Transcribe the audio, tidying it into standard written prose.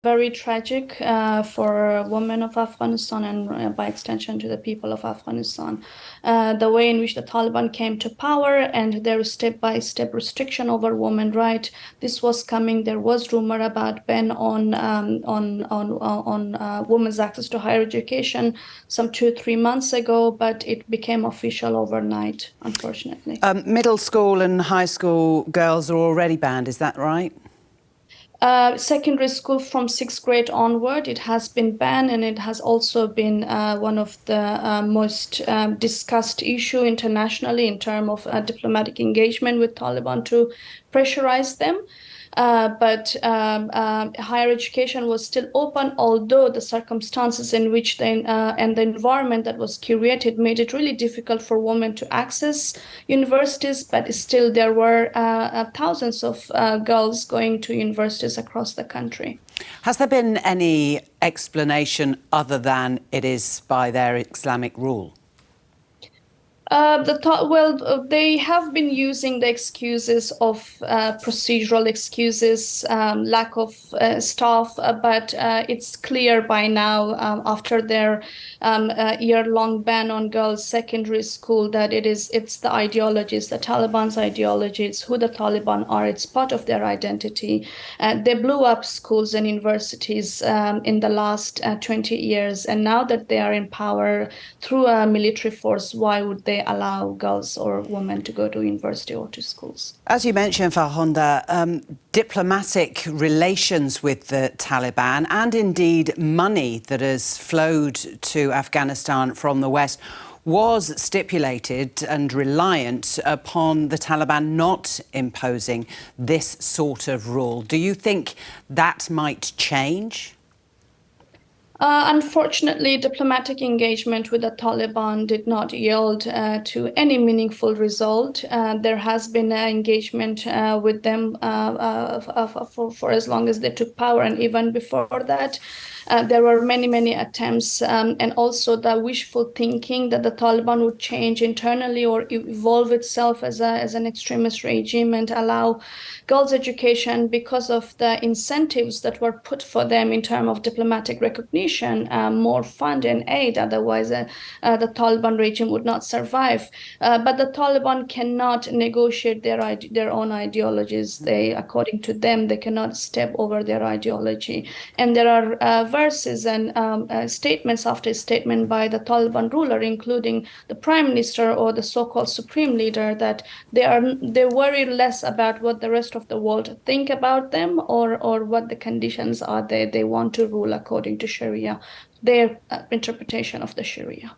very tragic for women of Afghanistan and by extension to the people of Afghanistan. The way in which the Taliban came to power and their step-by-step restriction over women rights, this was coming. There was rumor about ban on women's access to higher education some 2-3 months ago, but it became official overnight, unfortunately. Middle school and high school girls are already banned, is that right? Secondary school from 6th grade onward, it has been banned, and it has also been one of the most discussed issue internationally in terms of diplomatic engagement with Taliban to pressurize them. But higher education was still open, although the circumstances in which and the environment that was created made it really difficult for women to access universities. But still, there were thousands of girls going to universities across the country. Has there been any explanation other than it is by their Islamic rule? They have been using the excuses of procedural excuses, lack of staff, but it's clear by now, after their year-long ban on girls' secondary school, that it's the ideologies, the Taliban's ideologies, who the Taliban are. It's part of their identity. They blew up schools and universities in the last 20 years, and now that they are in power through a military force, why would they allow girls or women to go to university or to schools? As you mentioned, Fark-Hondeh, diplomatic relations with the Taliban and indeed money that has flowed to Afghanistan from the West was stipulated and reliant upon the Taliban not imposing this sort of rule. Do you think that might change? Unfortunately, diplomatic engagement with the Taliban did not yield to any meaningful result. There has been engagement with them for as long as they took power, and even before that. There were many attempts, and also the wishful thinking that the Taliban would change internally or evolve itself as an extremist regime and allow girls' education because of the incentives that were put for them in terms of diplomatic recognition, more fund and aid. Otherwise, the Taliban regime would not survive. But the Taliban cannot negotiate their own ideologies. According to them, they cannot step over their ideology. And there are verses and statements after statement by the Taliban ruler, including the prime minister or the so-called supreme leader, that they worry less about what the rest of the world think about them or what the conditions are they want to rule according to Sharia, their interpretation of the Sharia.